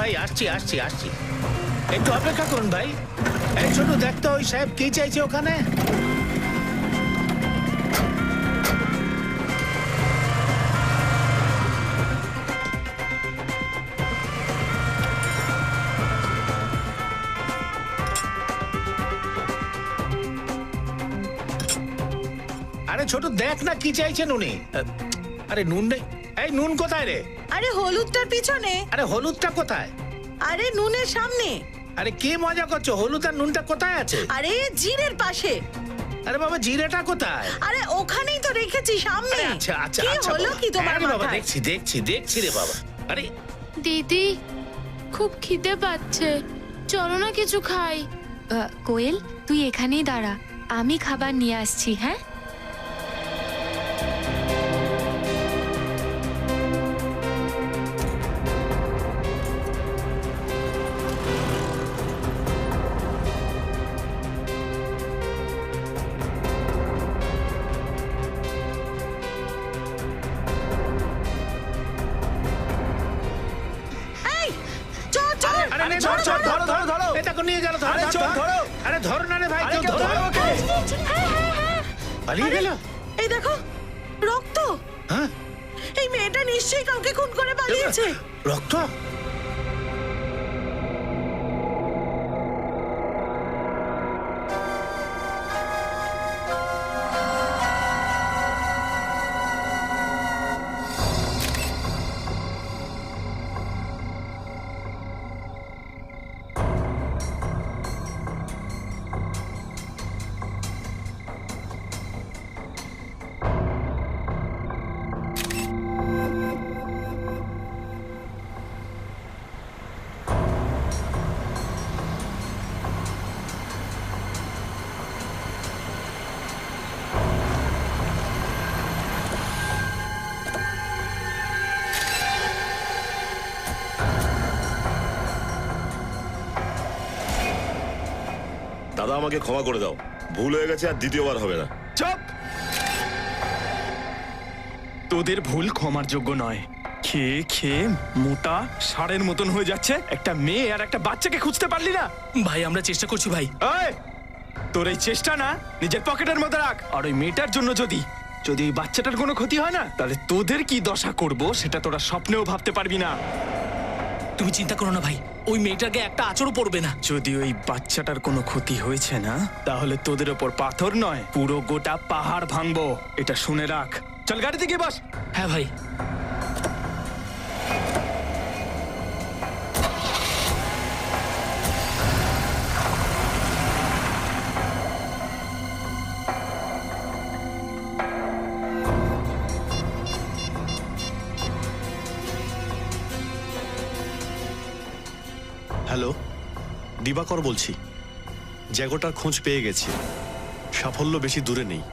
ভাই, আসছি আসছি আসছি, একটু অপেক্ষা করুন ভাই। এই ছোট, দেখতো ওই সাহেব কি চাইছে ওখানে। আরে ছোট, দেখ না কি চাইছেন উনি। আরে নুন নেই। এই নুন কোথায় রে? আরে হলুদটার পিছনে। আরে হলুদটা কোথায়? আরে নুনের সামনে। আরে কি মজা করছো? হলুদ আর নুনটা কোথায় আছে? আরে জিরের পাশে। আরে বাবা, জিরেটা কোথায়? আরে ওখানেই তো রেখেছি সামনে। আরে আচ্ছা আচ্ছা কি আচ্ছা হলো বাবা। কি তোমার আরে বাবা, মাথায়? দেখছি দেখছি দেখছি রে বাবা। আরে দিদি, খুব খিদে পাচ্ছে, চলো না কিছু খাই। কোয়েল, তুই এখানেই দাঁড়া, আমি খাবার নিয়ে আসছি। হ্যাঁ, এই চল চল। আরে নে, ধর ধর ধর ধর ধরো। এই দেখো নিয়ে গেল, ধর আরে ধর চোর, ধর। ধরো। আরে ধরো না রে ভাই, কেউ কেউ ধরো। ধরো ওকে। হ্যাঁ হ্যাঁ হ্যাঁ। পালিয়ে গেল। এই দেখো রক্ত। হ্যাঁ, এই মেয়েটা নিশ্চয়ই কাউকে খুন করে পালিয়েছে। রক্ত। দাদা, আমাকে ক্ষমা করে দাও, ভুল হয়ে গেছে, আর দ্বিতীয়বার হবে না। চুপ! তোদের ভুল ক্ষমার যোগ্য নয়। খেয়ে খেয়ে মোটা ষাঁড়ের মতন হয়ে যাচ্ছে, একটা মেয়ে আর একটা বাচ্চাকে খুঁজতে পারলি না? ভাই আমরা চেষ্টা করছি ভাই। এই, তোর এই চেষ্টা না নিজের পকেটের মধ্যে রাখ। আর ওই মেয়েটার জন্য যদি ওই বাচ্চাটার কোনো ক্ষতি হয় না, তাহলে তোদের কি দশা করব সেটা তোরা স্বপ্নেও ভাবতে পারবি না। তুমি চিন্তা করো না ভাই, ওই মেয়েটাকে একটা আঁচড়ও পড়বে না। যদি ওই বাচ্চাটার কোনো ক্ষতি হয়েছে না, তাহলে তোদের ওপর পাথর নয়, পুরো গোটা পাহাড় ভাঙবো, এটা শুনে রাখ। চল গাড়িতে গিয়ে বস। হ্যাঁ ভাই। হ্যালো, দিবাকর বলছি। জায়গাটার খোঁজ পেয়ে গেছি, সাফল্য বেশি দূরে নেই।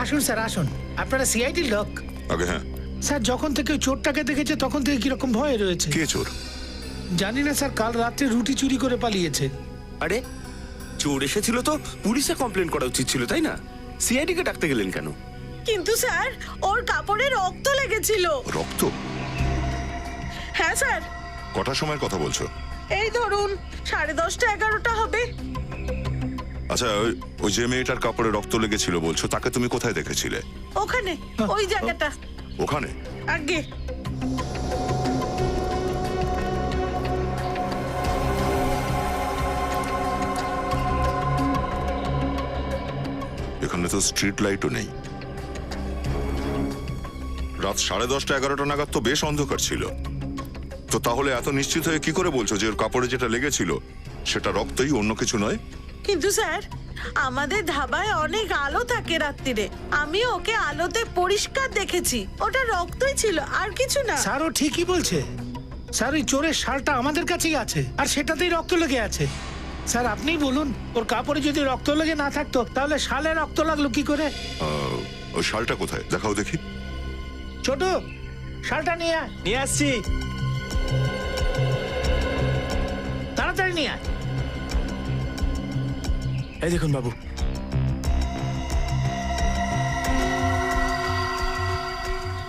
আসুন স্যার, আসুন। আপনারা সিআইডির লোক? আগে হ্যাঁ। স্যার, যখন থেকে ওই চোরটাকে দেখেছে তখন থেকে কিরকম ভয় রয়েছে। কে চোর? জানি না স্যার, কাল রাত্রে রুটি চুরি করে পালিয়েছে। আরে, চোর এসেছিল তো পুলিশে কমপ্লেন করা উচিত ছিল, তাই না? সিআইডি কে ডাকতে গেলেন কেন? কিন্তু স্যার ওর কাপড়ে রক্ত লেগেছিল। রক্ত? হ্যাঁ স্যার। কটার সময়ের কথা বলছো? এই ধরুন 10:30 11টা হবে। আচ্ছা, ওই যে মেয়েটার কাপড়ে রক্ত লেগেছিল বলছো, তাকে তুমি কোথায় দেখেছিলে? ওখানে, ওই জায়গাটা। ওখানে? আগে। এখানে তো স্ট্রিট লাইটও নেই। রাত 10:30 11টা নাগাদ তো বেশ অন্ধকার ছিল। তো তাহলে এত নিশ্চিত হয়ে কি করে বলছো যে ওর কাপড়ে যেটা লেগেছিল সেটা রক্তই, অন্য কিছু নয়? কিন্তু স্যার আমাদের ধাবায় অনেক আলো থাকে রাত্রিরে, আমি ওকে আলোতে পরিষ্কার দেখেছি, ওটা রক্তই ছিল আর কিছু না। স্যার ও ঠিকই বলছে। স্যার ওই চোরের শালটা আমাদের কাছেই আছে আর সেটাতেই রক্ত লেগে আছে। স্যার আপনিই বলুন, ওর কাপড়ে যদি রক্ত লেগে না থাকতো তাহলে শালে রক্ত লাগলো কি করে? ওই শালটা কোথায় দেখাও দেখি। ছোট, শালটা নিয়ে আয়, নিয়ে আসছি। তাড়াতাড়ি নিয়ে আয়। এই দেখুন বাবু,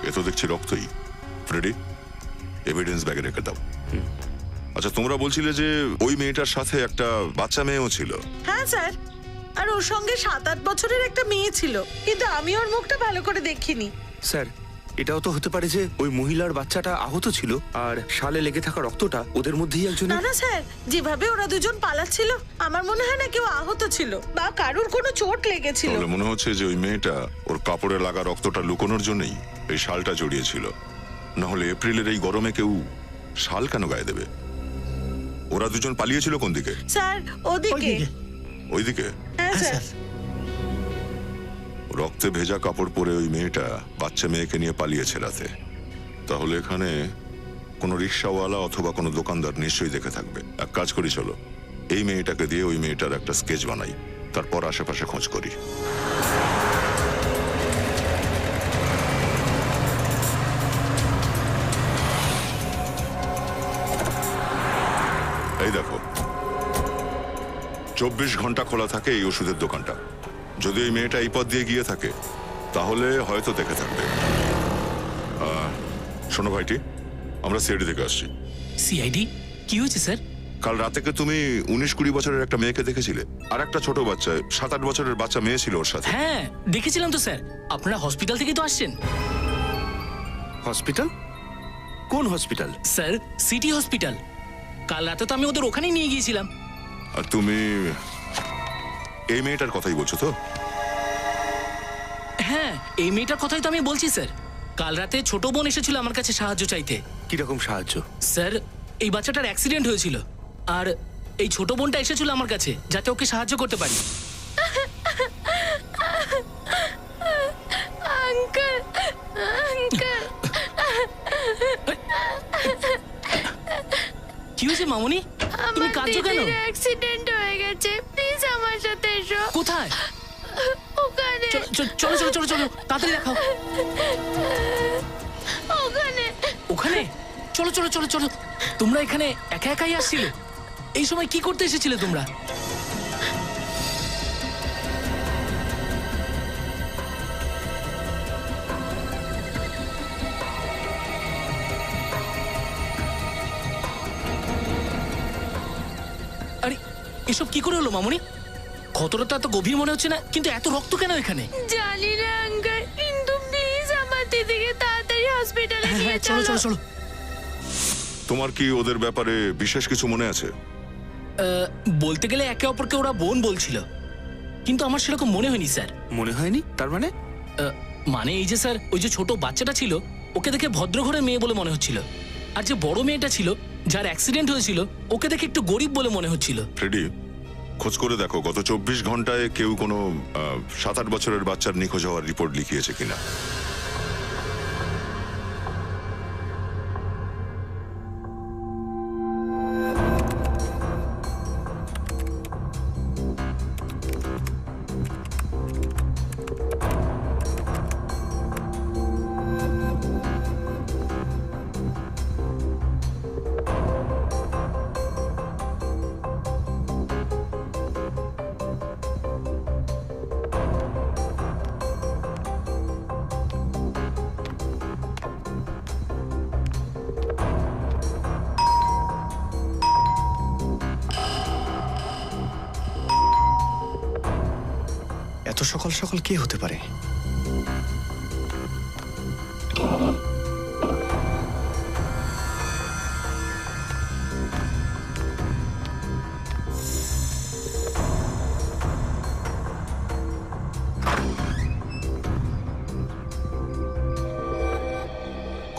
এ তো দেখছি রক্তই। ফ্রেডি, এভিডেন্স ব্যাগে রেখে দাও। আচ্ছা, তোমরা বলছিলে যে ওই মেয়েটার সাথে একটা বাচ্চা মেয়েও ছিল। হ্যাঁ স্যার, আর ওর সঙ্গে 7-8 বছরের একটা মেয়ে ছিল, কিন্তু আমি ওর মুখটা ভালো করে দেখিনি। স্যার, এটাও তো হতে পারে যে ওই মহিলার বাচ্চাটা আহত ছিল আর শালে লেগে থাকা রক্তটা ওদের মধ্যেই একজন। না না স্যার, যেভাবে ওরা দুজন পালাচ্ছিল আমার মনে হয় না কেউ আহত ছিল বা কারুর কোনো চোট লেগেছিল। তাহলে মনে হচ্ছে যে ওই মেয়েটা ওর কাপড়ে লাগা রক্তটা লুকোনোর জন্যই এই শালটা জড়িয়েছিল। নাহলে এপ্রিলের এই গরমে কেউ শাল কেন গায়ে দেবে? ওরা দুজন পালিয়েছিল কোন দিকে? স্যার ওদিকে। ওইদিকে। ওইদিকে? হ্যাঁ হ্যাঁ, স্যার। স্যার। রক্তে ভেজা কাপড় পরে ওই মেয়েটা বাচ্চা মেয়েকে নিয়ে পালিয়েছে রাতে। তাহলে এখানে কোনো রিক্সাওয়ালা অথবা কোনো দোকানদার নিশ্চয়ই দেখে থাকবে। এক কাজ করি, চলো এই মেয়েটাকে দিয়ে ওই মেয়েটার একটা স্কেচ বানাই, তারপর আশেপাশে খোঁজ করি। এই দেখো, 24 ঘন্টা খোলা থাকে এই ওষুধের দোকানটা। যদি এই মেয়েটা এই পথ দিয়ে গিয়ে থাকে তাহলে হয়তো দেখে থাকবে। শোনো ভাইটি, আমরা সিআইডি থেকে আসছি। সিআইডি কি হয়েছে স্যার? কাল রাতে কি তুমি 19-20 বছরের একটা মেয়েকে দেখেছিলে? আর একটা ছোট বাচ্চা, 7-8 বছরের বাচ্চা মেয়ে ছিল ওর সাথে। হ্যাঁ দেখেছিলাম তো স্যার। আপনারা হসপিটাল থেকেই তো আসছেন। হসপিটাল? কোন হসপিটাল? Sir city hospital. কাল রাতে তো আমি ওদের ওখানেই নিয়ে গিয়েছিলাম। আর তুমি এই মেয়েটার কথাই বলছো তো? হ্যাঁ এই মেয়েটার কথাই তো আমি বলছি স্যার। কাল রাতে ছোট বোন এসেছিল আমার কাছে সাহায্য চাইতে। কিরকম সাহায্য? স্যার এই বাচ্চাটার অ্যাক্সিডেন্ট হয়েছিল আর এই ছোট বোনটা এসেছিল আমার কাছে যাতে ওকে সাহায্য করতে পারি। আঙ্কেল আঙ্কেল কি হয়েছে মামনি? তুমি আমার কাঁদছো কেন? দিদির অ্যাক্সিডেন্ট হয়ে গেছে, প্লিজ আমার সাথে এসো। কোথায়? ওখানে চলো চলো চলো চলো তাড়াতাড়ি দেখাও। ওখানে ওখানে? চলো চলো চলো চলো। তোমরা এখানে একা একাই আসছিলে? এই সময় কি করতে এসেছিলে তোমরা? আরে এসব কি করে হলো মামনি? ক্ষতটা তো এত গভীর মনে হচ্ছে না, কিন্তু এত রক্ত কেন এখানে? জানি না আঙ্কেল, কিন্তু প্লিজ আমার দিদিকে তাড়াতাড়ি হসপিটালে হ্যাঁ নিয়ে হ্যাঁ চলো চলো চলো। তোমার কি ওদের ব্যাপারে বিশেষ কিছু মনে আছে? বলতে গেলে একে অপরকে ওরা বোন বলছিল, কিন্তু আমার সেরকম মনে হয়নি স্যার। মনে হয়নি? তার মানে? মানে এই যে স্যার, ওই যে ছোট বাচ্চাটা ছিল ওকে দেখে ভদ্রঘরের মেয়ে বলে মনে হচ্ছিল, আর যে বড় মেয়েটা ছিল যার অ্যাক্সিডেন্ট হয়েছিল ওকে দেখে একটু গরিব বলে মনে হচ্ছিল। ফ্রেডি, খোঁজ করে দেখো গত 24 ঘন্টায় কেউ কোনো 7-8 বছরের বাচ্চার নিখোঁজ হওয়ার রিপোর্ট লিখিয়েছে কিনা। এত সকাল সকাল কে হতে পারে?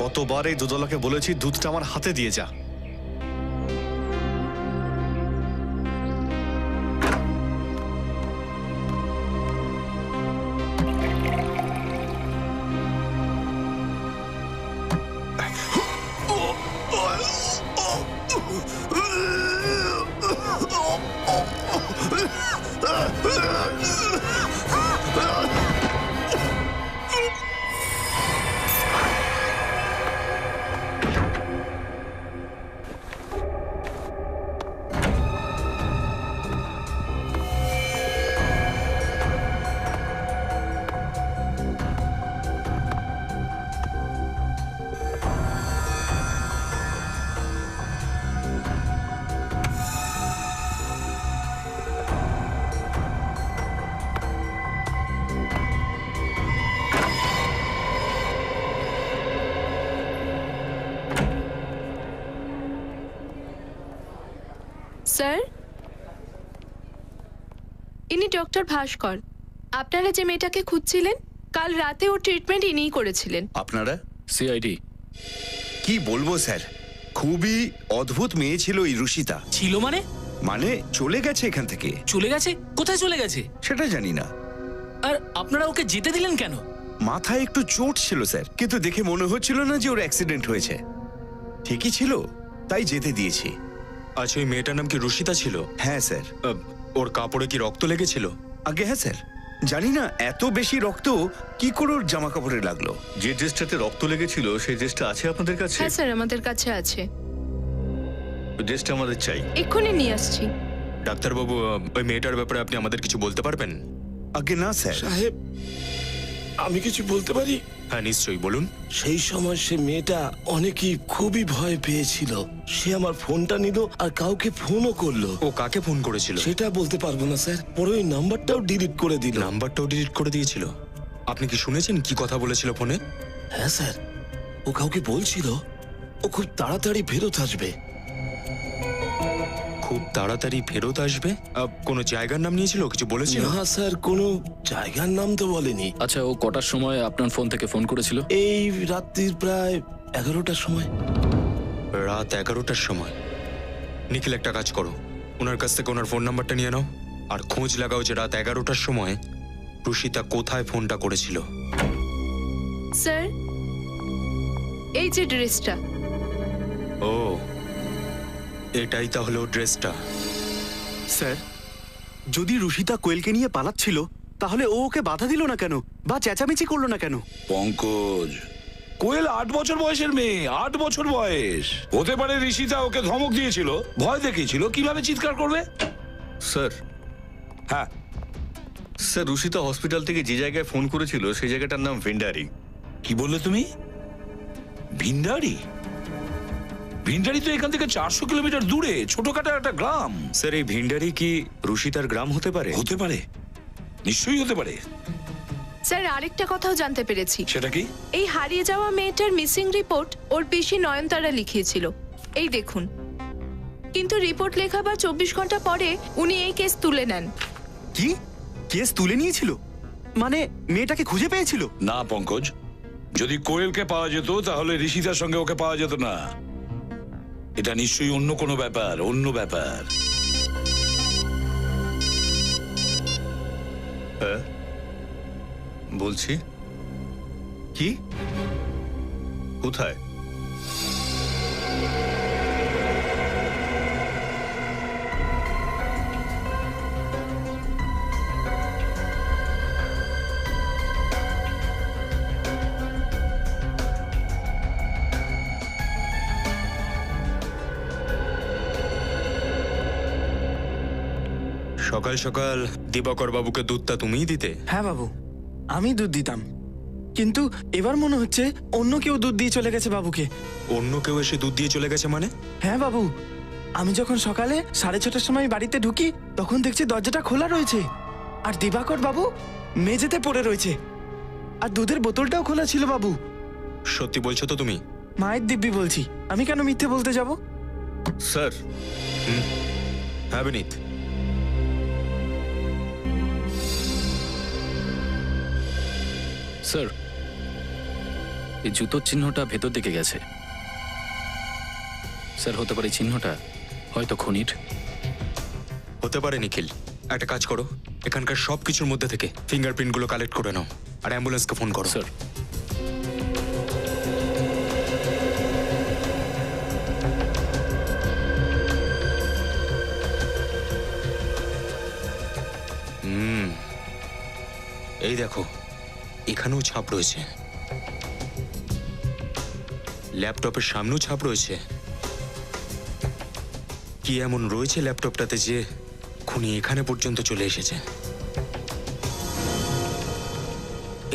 কতবার এই দুধওয়ালাকে বলেছি দুধটা আমার হাতে দিয়ে যা। স্যার, ইনি ডক্টর ভাস্কর। আপনারা যে মেয়েটাকে খুঁজছিলেন, কাল রাতে ওর ট্রিটমেন্ট ইনিই করেছিলেন। আপনারা সিআইডি কি বলবো স্যার, খুবই অদ্ভুত মেয়ে ছিল এই রুষিতা। ছিল মানে? মানে চলে গেছে এখান থেকে, চলে গেছে? কোথায় চলে গেছে? সেটা জানি না। আর আপনারা ওকে যেতে দিলেন কেন? মাথায় একটু চোট ছিল স্যার, কিন্তু দেখে মনে হচ্ছিল না যে ওর অ্যাক্সিডেন্ট হয়েছে। ঠিকই ছিল, তাই যেতে দিয়েছি। আচ্ছা, ওই মেয়েটার নাম কি রুষিতা ছিল? হ্যাঁ স্যার। ওর কাপড়ে কি রক্ত লেগেছিল? আগে হ্যাঁ স্যার, জানি না এত বেশি রক্ত কি করে ওর জামা কাপড়ে লাগলো। যে ড্রেসটাতে রক্ত লেগেছিল সেই ড্রেসটা আছে আপনাদের কাছে? হ্যাঁ স্যার, আমাদের কাছে আছে। ওই ড্রেসটা আমাদের চাই। এক্ষুনি নিয়ে আসছি। ডাক্তারবাবু, ওই মেয়েটার ব্যাপারে আপনি আমাদের কিছু বলতে পারবেন? আগে না স্যার। সাহেব, আমি কিছু বলতে পারি? হ্যাঁ, নিশ্চয়ই বলুন। সেই সময় সে মেয়েটা অনেকই খুবই ভয় পেয়েছিল। সে আমার ফোনটা নিল আর কাউকে ফোনও করলো। ও কাকে ফোন করেছিল? সেটা বলতে পারবো না স্যার, পরে ওই নাম্বারটাও ডিলিট করে দিল। নাম্বারটাও ডিলিট করে দিয়েছিল? আপনি কি শুনেছেন কি কথা বলেছিল ফোনে? হ্যাঁ স্যার, ও কাউকে বলছিল ও খুব তাড়াতাড়ি ফেরত আসবে। খুব তাড়াতাড়ি ফেরত আসবে? কোনো জায়গার নাম নিয়েছিল? কিছু বলেছিল? না স্যার, কোনো জায়গার নাম তো বলেনি। আচ্ছা, ও কটার সময় আপনার ফোন থেকে ফোন করেছিল? এই রাত্রির প্রায় 11টার সময়। রাত 11টার সময়? নিখিল, একটা কাজ করো, ওনার কাছ থেকে ওনার ফোন নাম্বারটা নিয়ে নাও আর খোঁজ লাগাও যে রাত 11টার সময় রুষিতা কোথায় ফোনটা করেছিল। স্যার, এই যে ড্রেসটা। ও, এটাই তাহলে ওর ড্রেসটা? স্যার, যদি রুষিতা কোয়েলকে নিয়ে পালাচ্ছিল তাহলে ও ওকে বাধা দিল না কেন বা চেঁচামেচি করলো না কেন? পঙ্কজ, কোয়েল 8 বছর বয়সের মেয়ে, 8 বছর বয়স। হতে পারে ঋষিতা ওকে ধমক দিয়েছিল, ভয় দেখিয়েছিল, কিভাবে চিৎকার করবে? স্যার, হ্যাঁ স্যার রুষিতা হসপিটাল থেকে যে জায়গায় ফোন করেছিল সেই জায়গাটার নাম ভেন্ডারি। কি বললে তুমি? ভিন্ডারি? ভিন্ডারি তো এখান থেকে 400 কিলোমিটার দূরে, ছোটখাটো একটা গ্রাম। স্যার, এই ভিন্ডারি কি রুষিতার গ্রাম হতে পারে? হতে পারে, নিশ্চয়ই হতে পারে। স্যার, আরেকটা কথাও জানতে পেরেছি। সেটা কি? এই হারিয়ে যাওয়া মেয়েটার মিসিং রিপোর্ট ওর পিসি নয়নতারা লিখিয়েছিল। এই দেখুন। কিন্তু রিপোর্ট লেখাবার 24 ঘন্টা পরে উনি এই কেস তুলে নেন। কি কেস তুলে নিয়েছিল? মানে মেয়েটাকে খুঁজে পেয়েছিল? না পঙ্কজ, যদি কোয়েলকে পাওয়া যেত তাহলে ঋষিতার সঙ্গে ওকে পাওয়া যেত না। এটা নিশ্চয়ই অন্য কোনো ব্যাপার, অন্য ব্যাপার। হ্যাঁ বলছি। কি? কোথায়? সকাল সকাল দিবাকর বাবুকে দুধটা তুমিই দিতে? হ্যাঁ বাবু, আমি দুধ দিতাম, কিন্তু এবার মনে হচ্ছে অন্য কেউ দুধ দিয়ে চলে গেছে বাবুকে। অন্য কেউ এসে দুধ দিয়ে চলে গেছে মানে? হ্যাঁ বাবু, আমি যখন সকালে 6:30টার সময় বাড়িতে ঢুকি তখন দেখছি দরজাটা খোলা রয়েছে আর দিবাকর বাবু মেঝেতে পড়ে রয়েছে আর দুধের বোতলটাও খোলা ছিল বাবু। সত্যি বলছো তো তুমি? মায়ের দিব্যি বলছি, আমি কেন মিথ্যে বলতে যাব? স্যার। হ্যাঁ বিনীত? স্যার, এই জুতোর চিহ্নটা ভেতর দিকে গেছে। স্যার, হতে পারে চিহ্নটা হয়তো খনির। হতে পারে নিখিল। একটা কাজ করো, এখানকার সবকিছুর মধ্যে থেকে ফিঙ্গারপ্রিন্টগুলো কালেক্ট করে নাও আর অ্যাম্বুলেন্সকে ফোন করো। স্যার। এই দেখো, এখানেও ছাপ রয়েছে, ল্যাপটপের সামনেও ছাপ রয়েছে। কি এমন রয়েছে ল্যাপটপটাতে যে খুনি এখানে পর্যন্ত চলে এসেছে?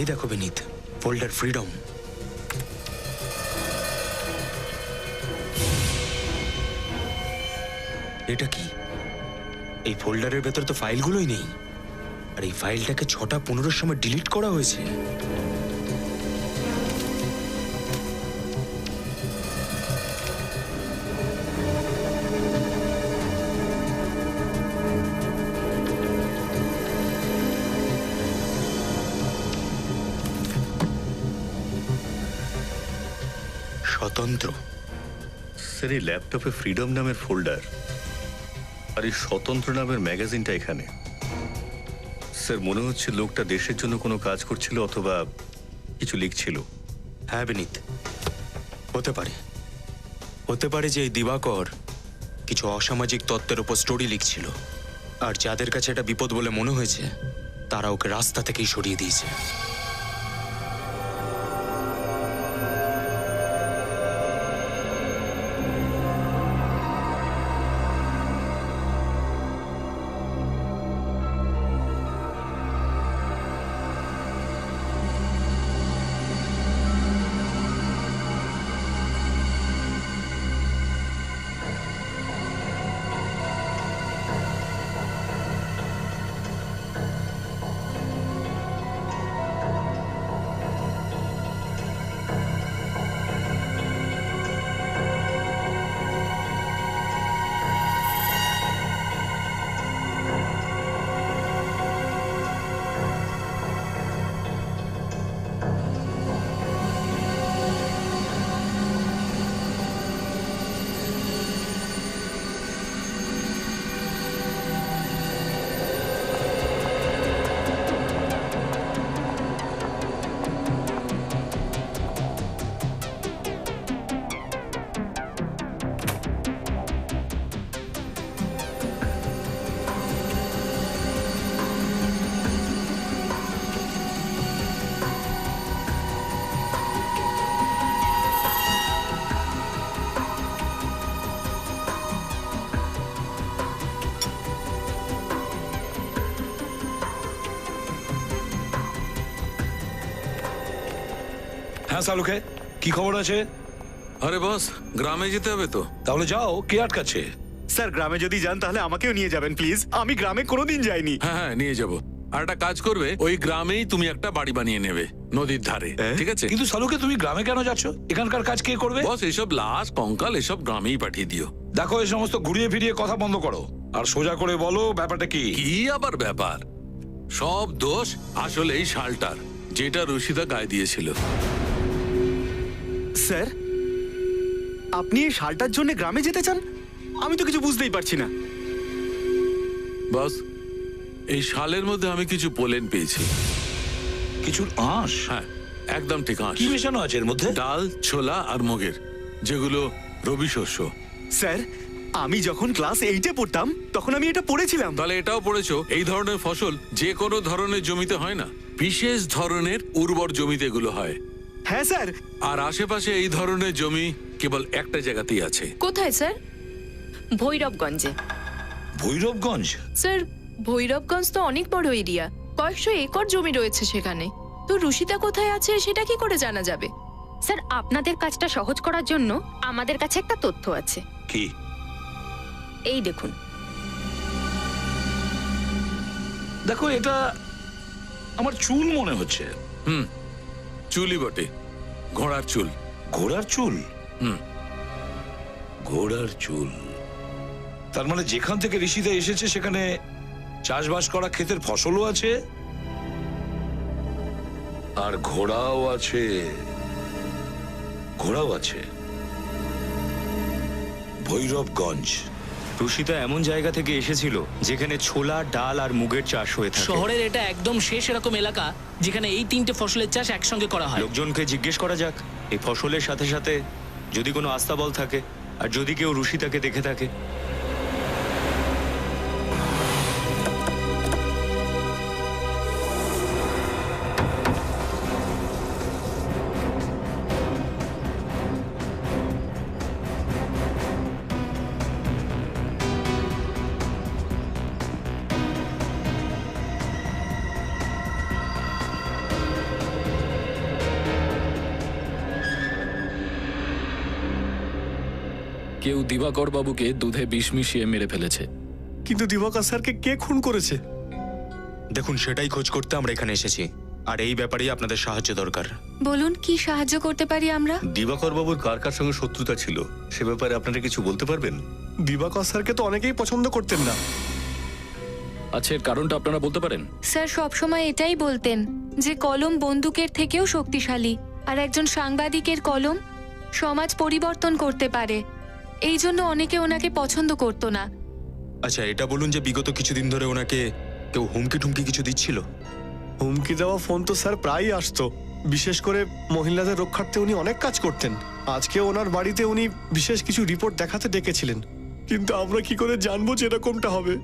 এই দেখো বিনীত, ফোল্ডার ফ্রিডম। এটা কি? এই ফোল্ডারের ভেতর তো ফাইলগুলোই নেই, আর এই ফাইলটাকে 6টা 15-র সময় ডিলিট করা হয়েছে। স্বতন্ত্র। স্যার এই ল্যাপটপে ফ্রিডম নামের ফোল্ডার আর এই স্বতন্ত্র নামের ম্যাগাজিনটা এখানে। স্যার মনে হচ্ছে লোকটা দেশের জন্য কোনো কাজ করছিল অথবা কিছু লিখছিল। হ্যাঁ বিনীত, হতে পারে। হতে পারে যে এই দিবাকর কিছু অসামাজিক তত্ত্বের উপর স্টোরি লিখছিল, আর যাদের কাছে এটা বিপদ বলে মনে হয়েছে তারা ওকে রাস্তা থেকেই সরিয়ে দিয়েছে। হ্যাঁ সালুকে, কি খবর আছে? আরে বস, গ্রামে যেতে হবে তো। তাহলে যাও, কে আটকাচ্ছে? স্যার গ্রামে যদি যান তাহলে আমাকেও নিয়ে যাবেন প্লিজ, আমি গ্রামে কোনোদিন যাইনি। হ্যাঁ হ্যাঁ, নিয়ে যাব। আর একটা কাজ করবে, ওই গ্রামেই তুমি একটা বাড়ি বানিয়ে নেবে নদীর ধারে, ঠিক আছে? কিন্তু সালুকে, তুমি গ্রামে কেন যাচ্ছ? এখানকার কাজ কে করবে? বস, এইসব লাশ কঙ্কাল এসব গ্রামেই পাঠিয়ে দিও। দেখো, এই সমস্ত ঘুরিয়ে ফিরিয়ে কথা বন্ধ করো, আর সোজা করে বলো ব্যাপারটা কি। কি আবার ব্যাপার? সব দোষ আসলে এই শালটার, যেটা রশিদা গায়ে দিয়েছিল। স্যার আপনি এই শালটার জন্য গ্রামে যেতে চান? আমি তো কিছু বুঝতেই পারছি না। বস, এই শালের মধ্যে আমি কিছু পোলেন পেয়েছি। কিছুর আঁশ? হ্যাঁ, একদম ঠিক আঁশ। কি মেশানো আছে এর মধ্যে? ডাল, ছোলা আর মুগের, যেগুলো রবি শস্য। স্যার আমি যখন ক্লাস 8-এ পড়তাম তখন আমি এটা পড়েছিলাম। তাহলে এটাও পড়েছো? এই ধরনের ফসল যে কোনো ধরনের জমিতে হয় না, বিশেষ ধরনের উর্বর জমিতে এগুলো হয়। হ্যাঁ স্যার। আর আশেপাশে এই ধরনের জমি কেবল একটা জায়গাতেই আছে। কোথায় স্যার? ভৈরবগঞ্জে। ভৈরবগঞ্জ? স্যার ভৈরবগঞ্জ তো অনেক বড় এরিয়া, কয়েকশো একর জমি রয়েছে সেখানে। তো রুশিতা কোথায় আছে সেটা কি করে জানা যাবে? স্যার, আপনাদের কাজটা সহজ করার জন্য আমাদের কাছে একটা তথ্য আছে। কি? এই দেখুন। দেখো, এটা আমার চুল মনে হচ্ছে। চুলই বটে, ঘোড়ার চুল। ঘোড়ার চুল? ঘোড়ার চুল। তার মানে যেখান থেকে ঋষিদা এসেছে সেখানে চাষবাস করা ক্ষেতের ফসলও আছে, আর ঘোড়াও আছে। ঘোড়াও আছে। ভৈরবগঞ্জ। রুশিতা এমন জায়গা থেকে এসেছিল যেখানে ছোলা, ডাল আর মুগের চাষ হয়ে থাকে। শহরের এটা একদম শেষ এরকম এলাকা যেখানে এই তিনটে ফসলের চাষ একসঙ্গে করা হয়। লোকজনকে জিজ্ঞেস করা যাক এই ফসলের সাথে সাথে যদি কোনো আস্তাবল থাকে, আর যদি কেউ রুশিতাকে দেখে থাকে। কেউ দিবাকর বাবুকে দুধে বিষ মিশিয়ে মেরে ফেলেছে। কিন্তু দিবাকর স্যারকে কে খুন করেছে? দেখুন, সেটাই খোঁজ করতে আমরা এখানে এসেছি, আর এই ব্যাপারেই আপনাদের সাহায্য দরকার। বলুন কি সাহায্য করতে পারি আমরা? দিবাকর বাবুর কার কার সঙ্গে শত্রুতা ছিল সে ব্যাপারে আপনারা কিছু বলতে পারবেন? দিবাকর স্যারকে তো অনেকেই পছন্দ করতেন না। আচ্ছা, এর কারণটা আপনারা বলতে পারেন? স্যার সবসময় এটাই বলতেন যে কলম বন্দুকের থেকেও শক্তিশালী, আর একজন সাংবাদিকের কলম সমাজ পরিবর্তন করতে পারে, এই জন্য অনেকে ওনাকে পছন্দ করতো না। আচ্ছা এটা বলুন যে বিগত কিছুদিন ধরে ওনাকে কেউ হুমকি টুমকি কিছু দিচ্ছিল? হুমকি দেওয়া ফোন তো স্যার প্রায়ই আসতো। বিশেষ করে মহিলাদের রক্ষার্থে উনি অনেক কাজ করতেন। আজকে ওনার বাড়িতে উনি বিশেষ কিছু রিপোর্ট দেখাতে ডেকেছিলেন, কিন্তু আমরা কি করে জানবো যে এরকমটা হবে?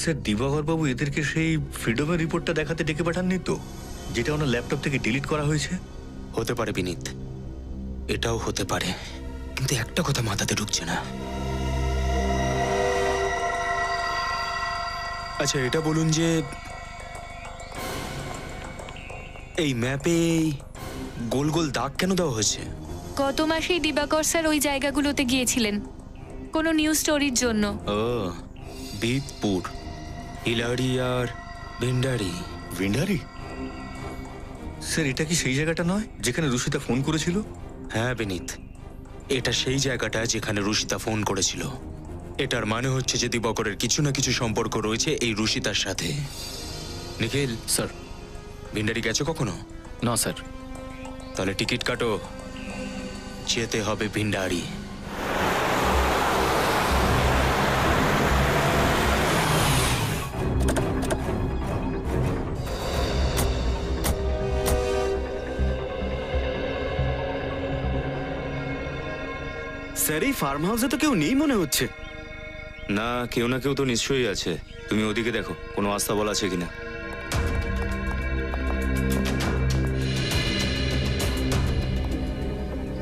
স্যার দিবাকর বাবু এদেরকে সেই ফ্রিডমের রিপোর্টটা দেখাতে ডেকে পাঠাননি তো, যেটা ওনার ল্যাপটপ থেকে ডিলিট করা হয়েছে? হতে পারে বিনীত, এটাও হতে পারে, কিন্তু একটা কথা মাথাতে ঢুকছে না। আচ্ছা এটা বলুন যে এই ম্যাপে গোল গোল দাগ কেন দেওয়া হয়েছে? গত মাসেই দিবাকর স্যার ওই জায়গাগুলোতে গিয়েছিলেন কোনো নিউজ স্টোরির জন্য। ও বিদপুর, হিলারি আর ভিন্ডারি। ভিন্ডারি? স্যার এটা কি সেই জায়গাটা নয় যেখানে রুশিতা ফোন করেছিল? হ্যাঁ বিনীত, এটা সেই জায়গাটা যেখানে রুশিতা ফোন করেছিল। এটার মানে হচ্ছে যে দিবাকরের কিছু না কিছু সম্পর্ক রয়েছে এই রুশিতার সাথে। নিখিল স্যার, ভিন্ডারি গেছে কখনো? না স্যার। তাহলে টিকিট কাটো, যেতে হবে ভিন্ডারি। স্যার এই ফার্ম হাউসে তো কেউ নেই মনে হচ্ছে। না কেউ না কেউ তো নিশ্চয়ই আছে। তুমি ওদিকে দেখো কোনো আস্তাবল আছে কিনা।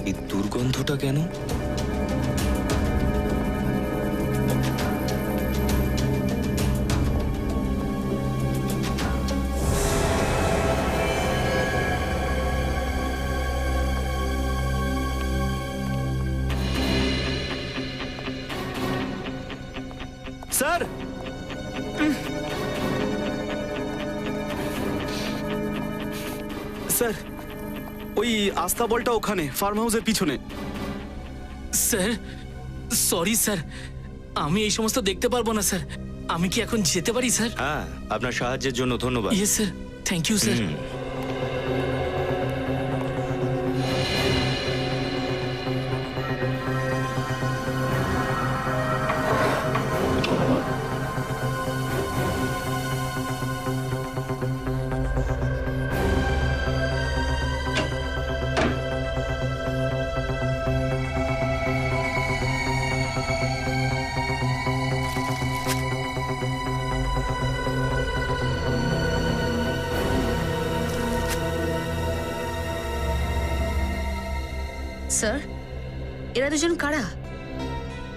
এই দুর্গন্ধটা কেন? স্যার স্যার ওই আস্তাবলটা ওখানে ফার্ম হাউসের পিছনে। স্যার সরি স্যার, আমি এই সমস্ত দেখতে পারবো না স্যার। আমি কি এখন যেতে পারি স্যার? হ্যাঁ, আপনার সাহায্যের জন্য ধন্যবাদ। Yes sir, thank you sir. Sir, এরা দুজন কারা?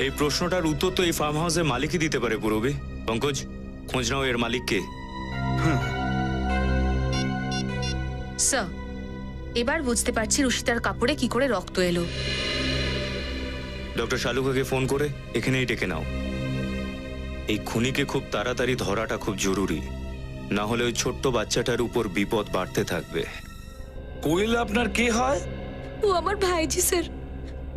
এই প্রশ্নটার উত্তর তো এই ফার্ম হাউসের মালিকই দিতে পারে পুরবি। পঙ্কজ, খোঁজ নাও এর মালিককে। স্যার, এবার বুঝতে পারছি রুশিতার কাপড়ে কি করে রক্ত এলো। ডক্টর শালুকাকে ফোন করে এখানেই ডেকে নাও। এই খুনিকে খুব তাড়াতাড়ি ধরাটা খুব জরুরি, না হলে ওই ছোট্ট বাচ্চাটার উপর বিপদ বাড়তে থাকবে। কোয়েল আপনার কে হয়? ও আমার ভাইজি স্যার।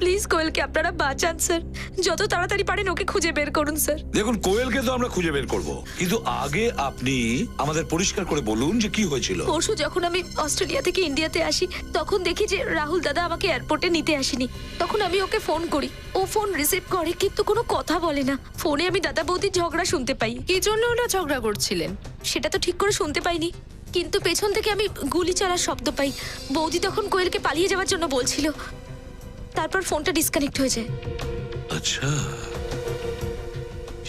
প্লিজ কোয়েলকে আপনারা বাঁচান স্যার। যত তাড়াতাড়ি পারেন ওকে খুঁজে বের করুন স্যার। দেখুন কোয়েলকে তো আমরা খুঁজে বের করব, কিন্তু আগে আপনি আমাদের পরিষ্কার করে বলুন যে কি হয়েছিল। পরশু যখন আমি অস্ট্রেলিয়া থেকে ইন্ডিয়াতে আসি তখন দেখি যে রাহুল দাদা আমাকে এয়ারপোর্টে নিতে আসেনি। তখন আমি ওকে ফোন করি, ও ফোন রিসিভ করে কিন্তু কোনো কথা বলে না। ফোনে আমি দাদা বৌদির ঝগড়া শুনতে পাই। কি জন্য ওরা ঝগড়া করছিলেন সেটা তো ঠিক করে শুনতে পাইনি, কিন্তু পেছন থেকে আমি গুলি চালার শব্দ পাই। বৌদি তখন কোয়েলকে পালিয়ে যাওয়ার জন্য বলছিল, তারপর ফোনটা ডিসকানেক্ট হয়ে যায়। আচ্ছা,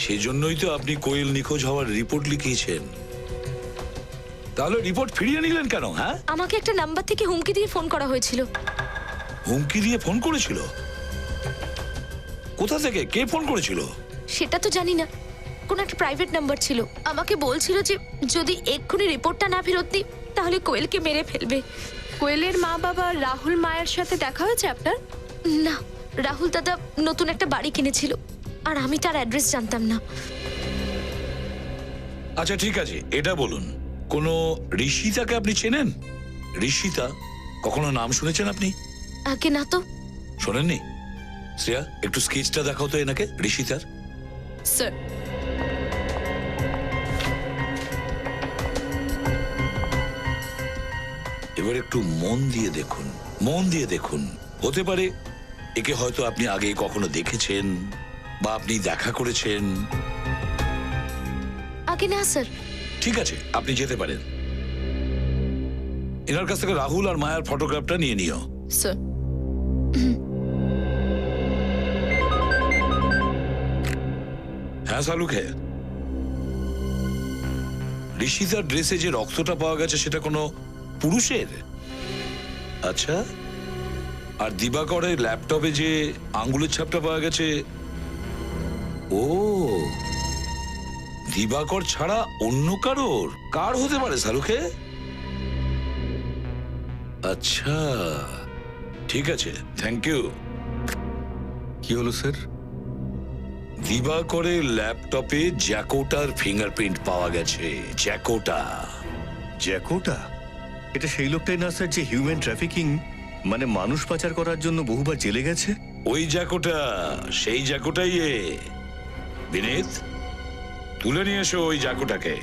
সেজন্যই তো আপনি কোয়েল নিখোঁজ হওয়ার রিপোর্ট লিখিয়েছেন। তাহলে রিপোর্ট ফিরিয়ে নিলেন কেন? হ্যাঁ, আমাকে একটা নাম্বার থেকে হুমকি দিয়ে ফোন করা হয়েছিল। হুমকি দিয়ে ফোন করেছিল? কোথা থেকে, কে ফোন করেছিল? সেটা তো জানি না, কোন একটা প্রাইভেট নাম্বার ছিল। আমাকে বলছিল যে যদি এক্ষুনি রিপোর্টটা না ফেরত দিই তাহলে কোয়েলকে মেরে ফেলবে। কোয়েলের মা বাবা রাহুল মায়ের সাথে দেখা হয়েছে আপনার? না, রাহুল দাদা নতুন একটা বাড়ি কিনেছিল আর আমি তার অ্যাড্রেস জানতাম না। আচ্ছা ঠিক আছে, এটা বলুন, কোনো ঋষিতাকে আপনি চেনেন? ঋষিতা কখনো নাম শুনেছেন আপনি? আগে না তো। শোনেননি? শ্রেয়া, একটু স্কেচটা দেখাও তো এনাকে, ঋষিতার। স্যার, এবার একটু মন দিয়ে দেখুন, মন দিয়ে দেখুন। হতে পারে একে হয়তো আপনি আগে কখনো দেখেছেন বা আপনি দেখা করেছেন। আগে না স্যার। ঠিক আছে, আপনি যেতে পারেন। এনার কাছ থেকে রাহুল আর মায়ার ফটোগ্রাফটা নিয়ে নিও। স্যার। হ্যাঁ শালুকে, ঋষিতার ড্রেসে যে রক্তটা পাওয়া গেছে সেটা কোনো পুরুষের? আচ্ছা, আর দিবাকরের ল্যাপটপে যে আঙ্গুলের ছাপটা পাওয়া গেছে, ও দিবাকর ছাড়া অন্য কারোর? কার হতে পারে শালুকে? আচ্ছা ঠিক আছে, থ্যাংক ইউ। কি হলো স্যার? দিবাকরের ল্যাপটপে জ্যাকোটার ফিঙ্গারপ্রিন্ট পাওয়া গেছে। জ্যাকোটা। জ্যাকোটা? এটা সেই লোকটাই না স্যার যে হিউম্যান ট্রাফিকিং মানে মানুষ পাচার করার জন্য বহুবার জেলে গেছে? ওই জ্যাকোটা, সেই জ্যাকোটাই এ। বিনীত, তুলে নিয়ে এসো ওই জ্যাকোটাকে,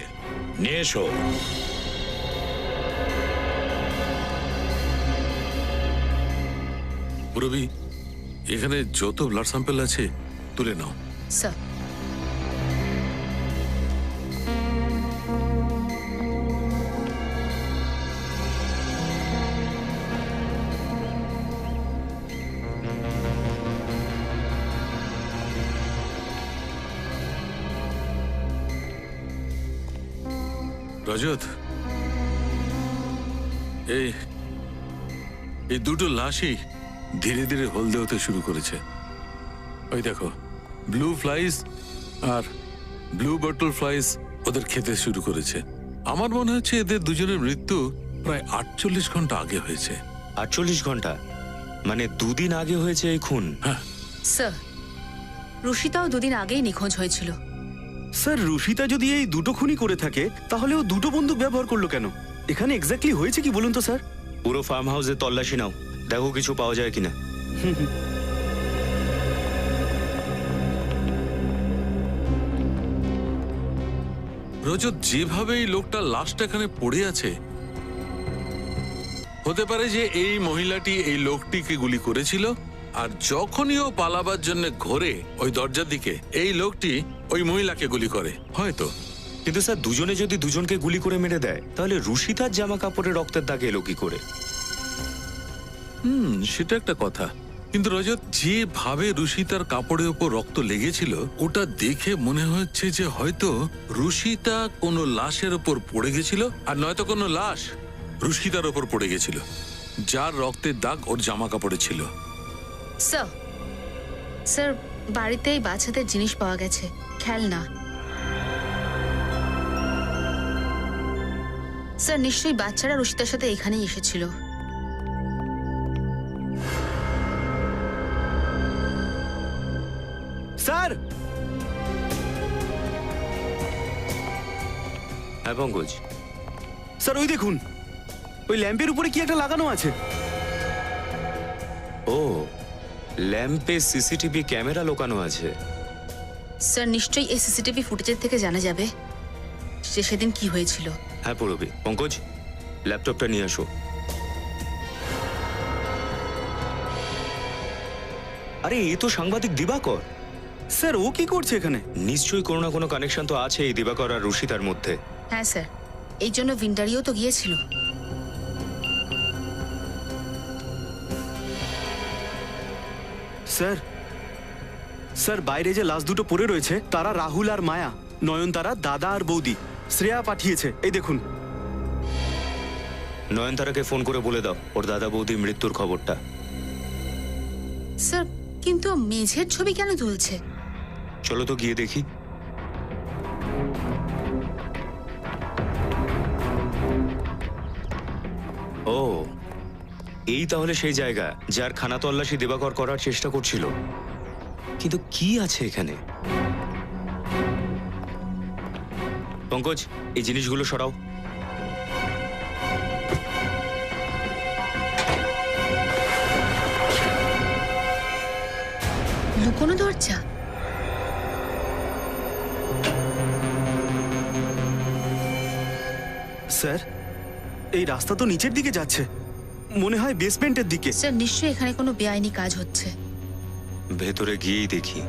নিয়ে এসো। রবি, এখানে যত ব্লাড স্যাম্পল আছে তুলে নাও। স্যার। রজত, এই দুটো লাশই ধীরে ধীরে হলদে হতে শুরু করেছে। ওই দেখো, ব্লু ফ্লাইস আর ব্লু বটল ফ্লাইস ওদের খেতে শুরু করেছে। আমার মনে হচ্ছে এদের দুজনের মৃত্যু প্রায় 48 ঘন্টা আগে হয়েছে। 48 ঘন্টা? মানে 2 দিন আগে হয়েছে এই খুন? হ্যাঁ স্যার, রুষিতাও 2 দিন আগেই নিখোঁজ হয়েছিল। স্যার, রুষিতা যদি এই দুটো খুনই করে থাকে তাহলে ও দুটো বন্দুক ব্যবহার করলো কেন? এখানে এক্স্যাক্টলি হয়েছে কি বলুন তো স্যার? পুরো ফার্ম হাউসে তল্লাশি নাও, দেখো কিছু পাওয়া যায় কিনা। রজত, যেভাবে এই লোকটা লাশটা এখানে পড়ে আছে, হতে পারে যে এই মহিলাটি এই লোকটিকে গুলি করেছিল, আর যখনই ও পালাবার জন্য ঘোরে ওই দরজার দিকে, এই লোকটি ওই মহিলাকে গুলি করে হয়তো। কিন্তু স্যার, দুজনে যদি দুজনকে গুলি করে মেরে দেয় তাহলে রুষিতার জামা কাপড়ে রক্তের দাগ এলো কি করে? সেটা একটা কথা। কিন্তু রজত, যেভাবে রুষিতার কাপড়ের উপর রক্ত লেগেছিল ওটা দেখে মনে হচ্ছে যে হয়তো রুষিতা কোনো লাশের উপর পড়ে গেছিল, আর নয়তো কোনো লাশ রুষিতার উপর পড়ে গেছিল, যার রক্তের দাগ ওর জামা কাপড়ে ছিল। স্যার, স্যার, বাড়িতেই বাচ্চাদের জিনিস পাওয়া গেছে, খেলনা। স্যার, নিশ্চয়ই বাচ্চারা রুষিতার সাথে এখানেই এসেছিল। স্যার! হ্যাঁ পঙ্কজ। স্যার, ওই দেখুন, ওই ল্যাম্পের উপরে কি একটা লাগানো আছে। ও, ল্যাম্পে সিসিটিভি ক্যামেরা লোকানো আছে। স্যার, নিশ্চয়ই এই সিসিটিভি ফুটেজের থেকে জানা যাবে যে সেদিন কি হয়েছিল। হ্যাঁ পড়বি। পঙ্কজ, ল্যাপটপটা নিয়ে আসো। আরে, এ তো সাংবাদিক দিবাকর। স্যার, ও কি করছে এখানে? নিশ্চয়ই কোনো না কোনো কানেকশন তো আছে এই দিবাকর আর রুষিতার মধ্যে। হ্যাঁ স্যার, এই জন্য ভিন্ডারিও তো গিয়েছিল। স্যার, স্যার, বাইরে যে লাশ দুটো পড়ে রয়েছে তারা রাহুল আর মায়া, নয়নতারা দাদা আর বৌদি। শ্রেয়া পাঠিয়েছে, এই দেখুন। নয়নতারাকে ফোন করে বলে দাও ওর দাদা বৌদি মৃত্যুর খবরটা। স্যার, কিন্তু মেঝের ছবি কেন তুলছে? চলো তো গিয়ে দেখি। ও, এই তাহলে সেই জায়গা যার খানা তল্লাশি দিবাকর করার চেষ্টা করছিল। কিন্তু কি আছে এখানে? পঙ্কজ, এই জিনিসগুলো সরাও। লুকোনো দরজা। স্যার, এই রাস্তা তো নিচের দিকে যাচ্ছে, মনে হয় বেসমেন্টের দিকে। স্যার, নিশ্চয়ই এখানে কোনো বেআইনি কাজ হচ্ছে। ভেতরে গিয়েই দেখি।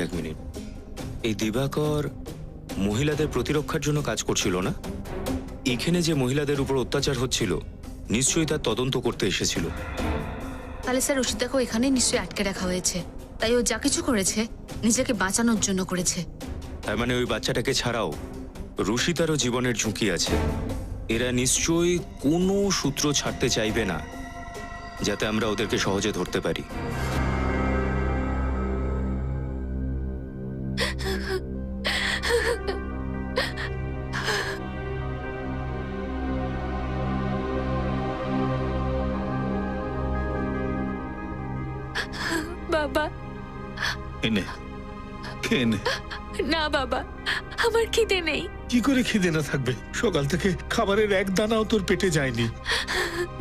এক মিনিট। এই দিবাকর মহিলাদের প্রতিরক্ষার জন্য কাজ করছিল না? এখানে যে মহিলাদের উপর অত্যাচার হচ্ছিল নিশ্চয়ই তার তদন্ত করতে এসেছিল। তাহলে স্যার রুশিদাকেও এখানেই নিশ্চয়ই আটকে রাখা হয়েছে। তাই ও যা কিছু করেছে নিজেকে বাঁচানোর জন্য করেছে। তার মানে ওই বাচ্চাটাকে ছাড়াও রুশিতারও জীবনের ঝুঁকি আছে। এরা নিশ্চয়ই কোনো সূত্র ছাড়তে চাইবে না যাতে আমরা ওদেরকে সহজে ধরতে পারি। বাবা, এনে খেয়ে না বাবা, আমার খিদে নেই। কি করে খিদে না থাকবে? সকাল থেকে খাবারের এক দানাও তোর পেটে যায়নি।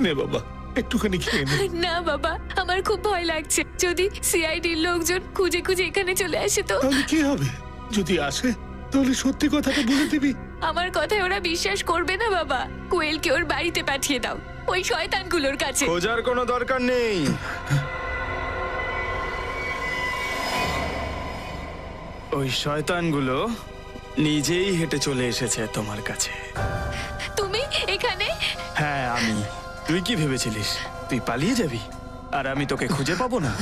নে বাবা, একটুখানি খেয়ে নে। না বাবা, আমার খুব ভয় লাগছে। যদি সিআইডির লোকজন খুঁজে খুঁজে এখানে চলে আসে তো? তাহলে কি হবে? যদি আসে তাহলে সত্যি কথাটা বলে দিবি। আমার কথায় ওরা বিশ্বাস করবে না বাবা। কোয়েলকে ওর বাড়িতে পাঠিয়ে দাও, ওই শয়তানগুলোর কাছে। খোঁজার কোনো দরকার নেই। ওই শয়তানগুলো নিজেই হেঁটে চলে এসেছে তোমার কাছে। তুমি এখানে? হ্যাঁ, আমি। তুই কি ভেবেছিলিস তুই পালিয়ে যাবি আর আমি তোকে খুঁজে পাবো না?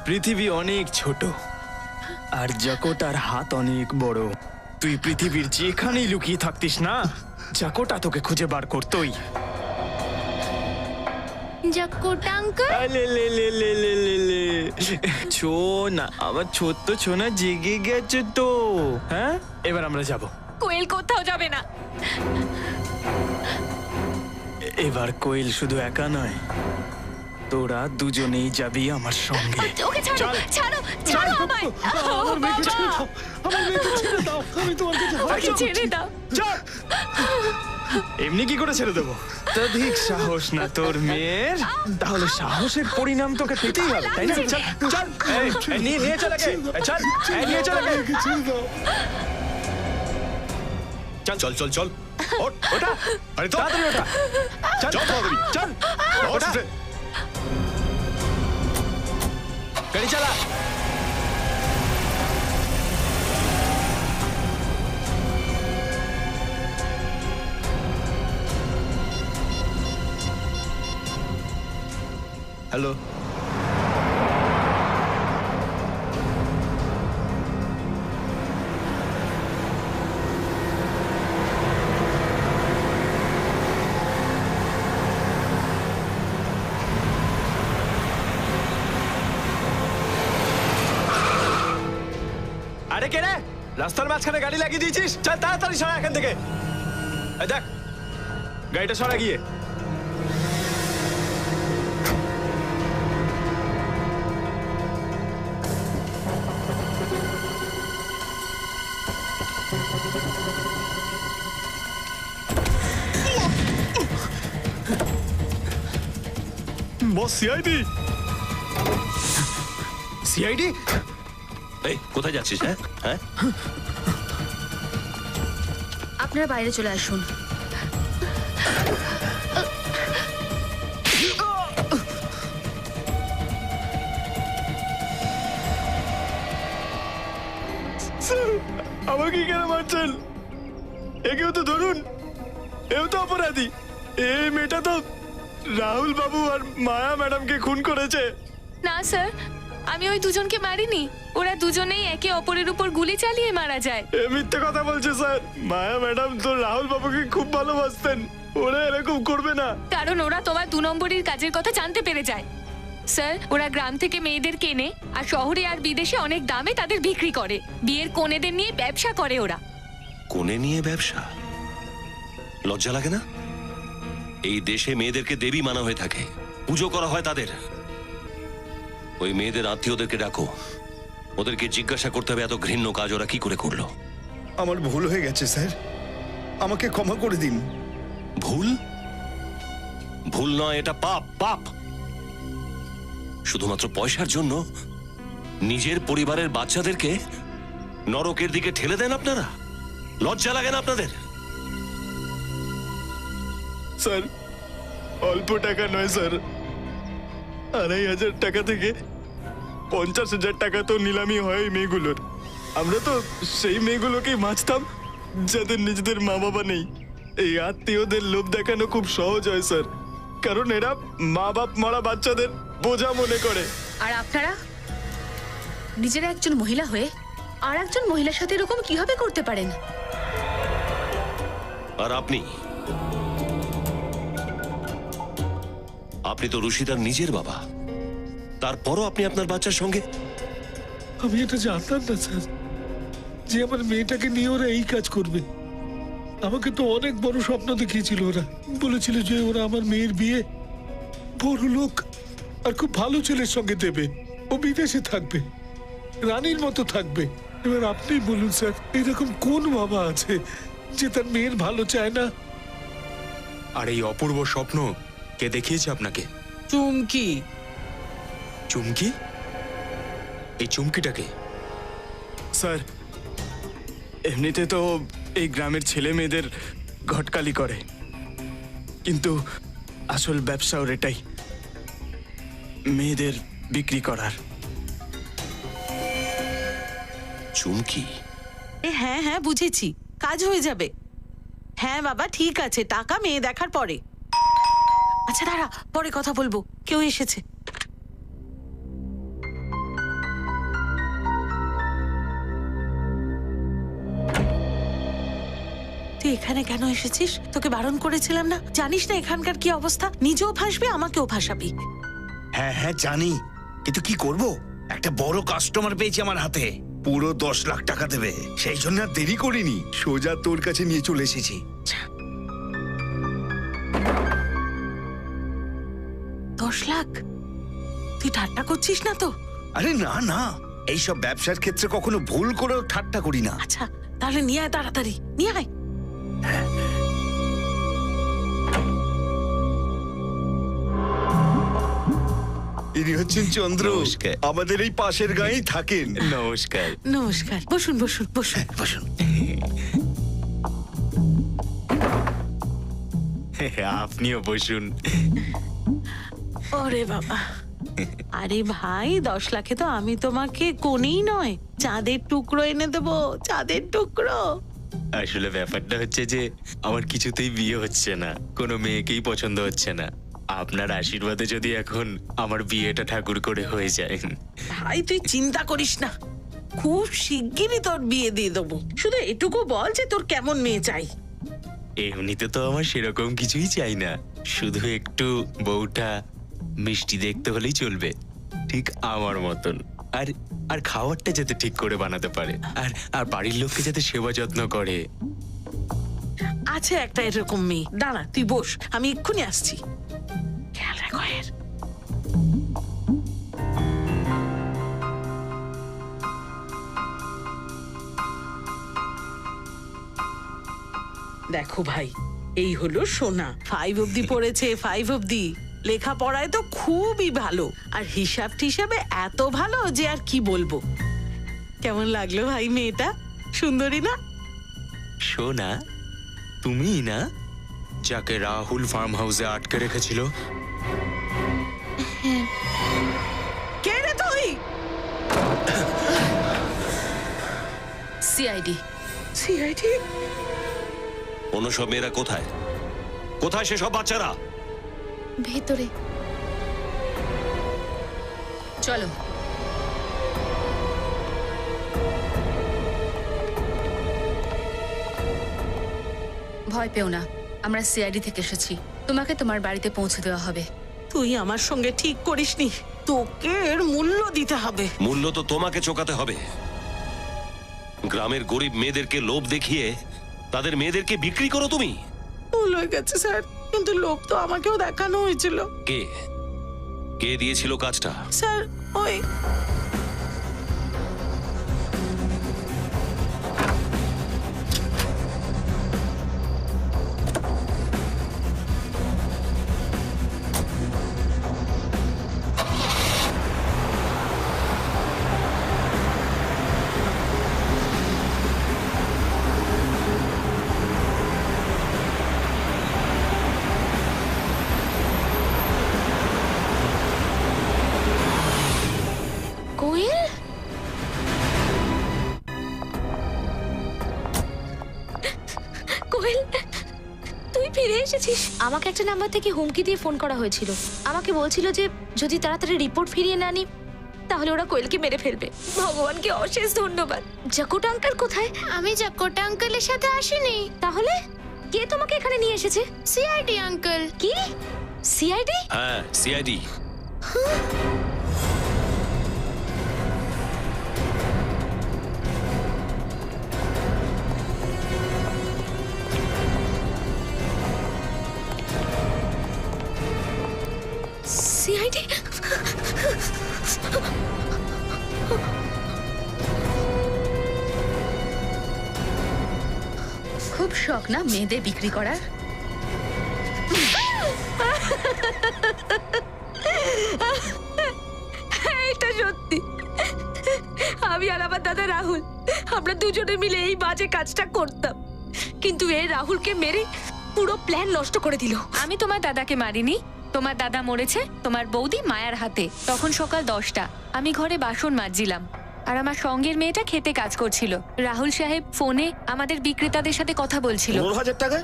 পৃথিবী অনেক ছোট আর জাকোটার হাত অনেক বড়। তুই পৃথিবীর যেখানেই লুকিয়ে থাকতিস না, জাকোটা তোকে খুঁজে বার করতোই। জাকোটা আঙ্কেল? ছোনা, আমার ছোট্ট ছোনা জেগে গেছে তো। হ্যাঁ, এবার আমরা যাব। কোয়েল কোথাও যাবে না। এবার কোয়েল শুধু একা নয়, তোরা দুজনেই যাবি আমার সঙ্গে। ওকে ছাড়ো, ছাড়ো, ছাড়ো আমায়। আমার মেয়েকে ছেড়ে দাও, আমার মেয়েকে ছেড়ে দাও। আমি তোমার কাছে ওকে ছেড়ে দাও। এমনি কি করে ছেড়ে দেবো? অত্যধিক সাহস না তোর মেয়ের? তাহলে সাহসের পরিণাম তোকে পেতেই হবে, তাই না? চল চল, নিয়ে চল আগে। চল, নিয়ে চল আগে। চল চল চল চল। ওটা, আরে তো তাড়াতাড়ি ওটা। চল তাড়াতাড়ি, চল ওটা। গাড়ি চালা। হ্যালো, আরে কে রে? রাস্তার মাঝখানে গাড়ি লাগিয়ে দিয়েছিস? চল তাড়াতাড়ি সরা এখান থেকে। এই দেখ, গাড়িটা সরা গিয়ে। বস, সিআইডি। সিআইডি? এই কোথায় যাচ্ছিস? হ্যাঁ হ্যাঁ, আপনারা বাইরে চলে আসুন। আমাকে কেন মারছেন? একেও তো ধরুন, এও তো অপরাধী। এই মেয়েটা তো রাহুল বাবু আর মায়া ম্যাডামকে খুন করেছে। না স্যার, আমি ওই দুজনকে মারিনি, ওরা দুজনেই একে অপরের উপর গুলি চালিয়ে মারা যায়। এ মিথ্যে কথা বলছে স্যার। মায়া ম্যাডাম তো রাহুল বাবুকে খুব ভালোবাসতেন, ওরা এরকম করবে না। কারণ ওরা তোমার 2 নম্বরের কাজের কথা জানতে পেরে যায়। স্যার, ওরা গ্রাম থেকে মেয়েদের কেনে আর শহরে আর বিদেশে অনেক দামে তাদের বিক্রি করে। বিয়ের কনেদের নিয়ে ব্যবসা করে ওরা। কোণে নিয়ে ব্যবসা? লজ্জা লাগে না? এই দেশে মেয়েদেরকে দেবী মানা হয়ে থাকে, পুজো করা হয় তাদের। ওই মেয়েদের আত্মীয়দেরকে ডাকো, ওদেরকে জিজ্ঞাসা করতে হবে এত ঘৃণ্য কাজ ওরা কি করে করলো। আমার ভুল হয়ে গেছে স্যার, আমাকে ক্ষমা করে দিন। ভুল? ভুল নয়, এটা পাপ, পাপ। শুধুমাত্র পয়সার জন্য নিজের পরিবারের বাচ্চাদেরকে নরকের দিকে ঠেলে দেন আপনারা? লজ্জা লাগে না আপনাদের? স্যার, অল্প টাকা নয় স্যার, 2,500 টাকা থেকে 50,000 টাকা তো নিলামি হয় এই মেয়েগুলোর। আমরা তো সেই মেয়েগুলোকেই বাঁচতাম যাদের নিজেদের মা বাবা নেই। এই আত্মীয়দের লোভ দেখানো খুব সহজ হয় স্যার, কারণ এরা মা বাপ মরা বাচ্চাদের বোঝা মনে করে। আর আপনারা নিজেরা একজন মহিলা হয়ে আর একজন মহিলার সাথে এরকম কিভাবে করতে পারেন? আর আপনি তো রুশিদার নিজের বাবা, তারপরও আপনি আপনার বাচ্চার সঙ্গে। আমি এটা জানতাম না স্যার যে আমার মেয়েটাকে নিয়ে ওরা এই কাজ করবে। আমাকে তো অনেক বড় স্বপ্ন দেখিয়েছিল ওরা, বলেছিল যে ওরা আমার মেয়ের বিয়ে বড় লোক আর খুব ভালো ছেলের সঙ্গে দেবে, ও বিদেশে থাকবে, রানীর মতো থাকবে। এবার আপনি বলুন স্যার, এরকম কোন বাবা আছে যে তার মেয়ের ভালো চায় না? আর এই অপূর্ব স্বপ্ন কে দেখিয়েছে আপনাকে? চুমকি। চুমকি? এই চুমকিটাকে? স্যার, এমনিতে তো এই গ্রামের ছেলে মেয়েদের ঘটকালি করে, কিন্তু আসল ব্যবসা ওর এটাই, মেয়েদের বিক্রি করার। চুমকি? হ্যাঁ হ্যাঁ, বুঝেছি, কাজ হয়ে যাবে। হ্যাঁ বাবা, ঠিক আছে, টাকা মেয়ে দেখার পরে। আচ্ছা দাঁড়া, পরে কথা বলবো, কেউ এসেছে। তুই এখানে কেন এসেছিস? তোকে বারণ করেছিলাম না? জানিস না এখানকার কি অবস্থা? নিজেও ফাঁসবি, আমাকেও ফাঁসাবি। হ্যাঁ হ্যাঁ জানি, কিন্তু কি করব, একটা বড় কাস্টমার পেয়েছি আমার হাতে, পুরো 10 লাখ টাকা দেবে। সেই জন্য আর দেরি করিনি, সোজা তোর কাছে নিয়ে চলে এসেছি। 10 লাখ? তুই ঠাট্টা করছিস না তো? আরে না না, এইসব ব্যবসার ক্ষেত্রে কখনো ভুল করেও ঠাট্টা করি না। আচ্ছা তাহলে নিয়ে আয়, তাড়াতাড়ি নিয়ে আয়। ইনি হচ্ছেন চন্দ্র, আমাদের এই পাশের গাঁয়েই থাকেন। নমস্কার। নমস্কার, বসুন বসুন বসুন বসুন। আপনিও বসুন। ওরে বাবা, আরে ভাই, 10 লাখে তো আমি তোমাকে কোনেই নয়, চাঁদের টুকরো এনে দেবো, চাঁদের টুকরো। আসলে ব্যাপারটা হচ্ছে যে আমার কিছুতেই বিয়ে হচ্ছে না, কোনো মেয়েকেই পছন্দ হচ্ছে না। আপনার আশীর্বাদে যদি এখন আমার বিয়েটা ঠাকুর করে হয়ে যায়। ভাই তুই চিন্তা করিস না, খুব শিগগিরই তোর বিয়ে দিয়ে দেবো। শুধু এটুকু বল যে তোর কেমন মেয়ে চাই। এমনিতে তো আমার সেরকম কিছুই চাই না, শুধু একটু বউটা মিষ্টি দেখতে হলেই চলবে, ঠিক আমার মতন। আর আর খাবারটা যাতে ঠিক করে বানাতে পারে, আর আর বাড়ির লোককে যাতে সেবা যত্ন করে। আছে একটা এরকম মেয়ে, দাঁড়া তুই বস, আমি এক্ষুনি আসছি, খেয়াল রাখো এর। দেখো ভাই, এই হলো সোনা, 5 অবধি পড়েছে, 5 অবধি। লেখাপড়ায় তো খুবই ভালো, আর হিসাব টিসাবে এত ভালো যে আর কি বলবো। কেমন লাগলো ভাই মেয়েটা? সুন্দরী না? সোনা, তুমি না যাকে রাহুল ফার্ম হাউসে আটকে রেখেছিল? কে রে তুই? সিআইডি। সিআইডি? অন্য সব মেয়েরা কোথায়? কোথায় সেসব বাচ্চারা? ভেতরে চলো। ভয় পেও না, আমরা সিআইডি থেকে এসেছি। তোমাকে তোমার বাড়িতে পৌঁছে দেওয়া হবে। তুই আমার সঙ্গে ঠিক করিসনি, তোকে এর মূল্য দিতে হবে। মূল্য তো তোমাকে চোকাতে হবে। গ্রামের গরিব মেয়েদেরকে লোভ দেখিয়ে তাদের মেয়েদেরকে বিক্রি করো তুমি। ভুল হয়ে গেছে স্যার, কিন্তু লোভ তো আমাকেও দেখানো হয়েছিল। কে কে দিয়েছিল কাজটা? স্যার ওই কোয়েল, কোয়েল তুই ফিরে এসেছিস। আমাকে একটা নাম্বার থেকে হুমকি দিয়ে ফোন করা হয়েছিল। আমাকে বলছিল যে যদি তাড়াতাড়ি রিপোর্ট ফিরিয়ে না নি তাহলে ওরা কোয়েলকে মেরে ফেলবে। ভগবানকে অশেষ ধন্যবাদ। জাকোটা আঙ্কেল কোথায়? আমি জাকোটা আঙ্কেলের সাথে আসিনি। তাহলে কে তোমাকে এখানে নিয়ে এসেছে? CID uncle. কি সিআইডি? হ্যাঁ, সিআইডি। সিআইডি? খুব শখ না মেয়েদের বিক্রি করার? এটা সত্যি। আমি আর আমার দাদা রাহুল, আমরা দুজনে মিলে এই বাজে কাজটা করতাম, কিন্তু এই রাহুলকে মেরে পুরো প্ল্যান নষ্ট করে দিল। আমি তোমার দাদাকে মারিনি, তোমার দাদা মরেছে তোমার বৌদি মায়ার হাতে। তখন সকাল 10টা, আমি ঘরে বাসন মাজছিলাম আর আমার সঙ্গের মেয়েটা খেতে কাজ করছিল। রাহুল সাহেব ফোনে আমাদের বিক্রেতাদের সাথে কথা বলছিল। 15,000 টাকা?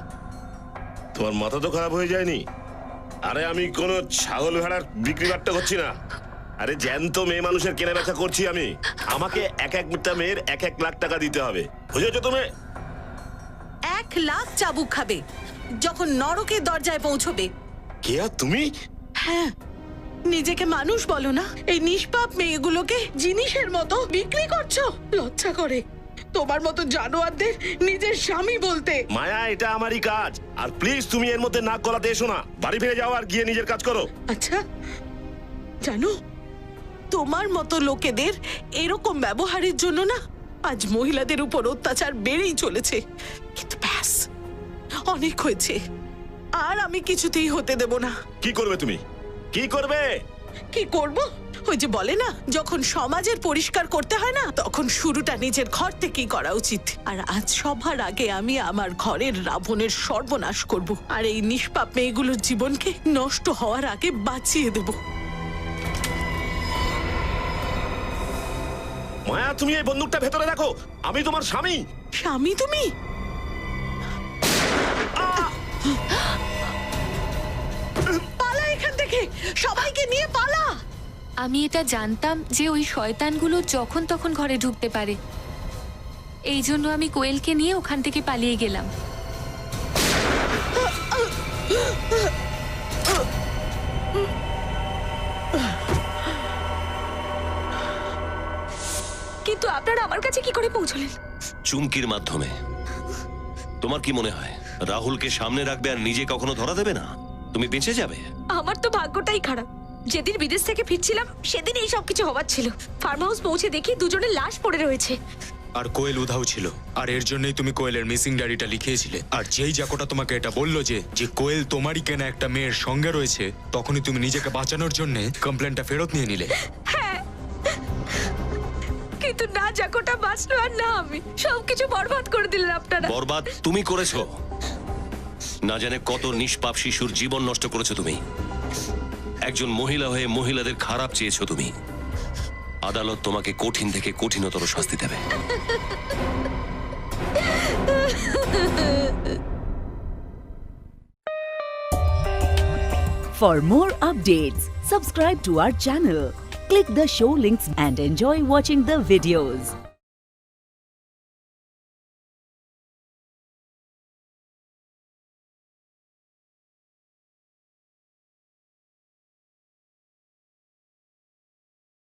তোমার মাথা তো খারাপ হয়ে যায়নি? আরে আমি কোনো ছাগল ভেড়ার বিক্রি বাট্টা করছি না। আরে জ্যান্ত মেয়ে মানুষের কেনা বেচা করছি আমি। আমাকে এক একটা মেয়ের 1 লাখ টাকা দিতে হবে, বুঝেছো তুমি? 1 লাখ চাবুক খাবে যখন নরকের দরজায় পৌঁছবে। কে আর তুমি? হ্যাঁ, নিজেকে মানুষ বলো না? এই নিষ্পাপ মেয়েগুলোকে জিনিসের মতো বিক্রি করছো। লজ্জা করে তোমার মতো জানোয়ারদের নিজের স্বামী বলতে। মায়া, এটা আমারই কাজ, আর প্লিজ তুমি এর মধ্যে নাক গলাতে এসো না। বাড়ি ফিরে যাও আর গিয়ে নিজের কাজ করো। আচ্ছা, জানো তোমার মতো লোকেদের এরকম ব্যবহারের জন্য না আজ মহিলাদের উপর অত্যাচার বেড়েই চলেছে। কিন্তু ব্যাস, অনেক হয়েছে, আর আমি কিছুতেই হতে দেব না। কি করবে তুমি? কি করবে? কি করব? ওই যে বলে না, যখন সমাজের পরিষ্কার করতে হয় না, তখন শুরুটা নিজের ঘর থেকেই করা উচিত। আর আজ সবার আগে আমি আমার ঘরের রাবণের সর্বনাশ করব, আর এই নিষ্পাপ মেয়েগুলোর জীবনকে নষ্ট হওয়ার আগে বাঁচিয়ে দেব। মায়া, তুমি এই বন্দুকটা ভেতরে রাখো। আমি তোমার স্বামী। স্বামী তুমি? পালা এখান থেকে, সবাইকে নিয়ে পালা। আমি এটা জানতাম যে ওই শয়তানগুলো যখন তখন ঘরে ঢুকতে পারে, এই জন্য আমি কোয়েলকে নিয়ে ওখান থেকে পালিয়ে গেলাম। কিন্তু আপনারা আমার কাছে কি করে পৌঁছলেন? চুমকির মাধ্যমে। তোমার কি মনে হয় রাহুলকে সামনে রাখবে আর নিজে কখনো ধরা দেবে না? তুমি বেঁচে যাবে? আমার তো ভাগ্যটাই খারাপ। যেদিন বিদেশ থেকে ফিরছিলাম সেদিন এই সব কিছু হওয়ার ছিল। ফার্ম হাউস পৌঁছে দেখি দুজনের লাশ পড়ে রয়েছে। আর কোয়েল উধাও ছিল, আর এর জন্যই তুমি কোয়েলের মিসিং ডায়েরিটা লিখিয়েছিলে। আর যেই জাকোটা তোমাকে এটা বললো যে কোয়েল তোমারই কেনা একটা মেয়ের সঙ্গে রয়েছে, তখনই তুমি নিজেকে বাঁচানোর জন্য কমপ্লেনটা ফেরত নিয়ে নিলে। কিন্তু না জাকোটা বাঁচলো আর না আমি। সবকিছু বরবাদ করে দিলেন আপনারা। বরবাদ তুমি করেছো। না জানে কত নিষ্পাপ শিশুর জীবন নষ্ট করেছো তুমি। একজন মহিলা হয়ে মহিলাদের খারাপ চেয়েছো তুমি। আদালত তোমাকে কঠিন থেকে কঠিনতর শাস্তি দেবে। For more updates, subscribe to our channel, click the show links and enjoy watching the videos.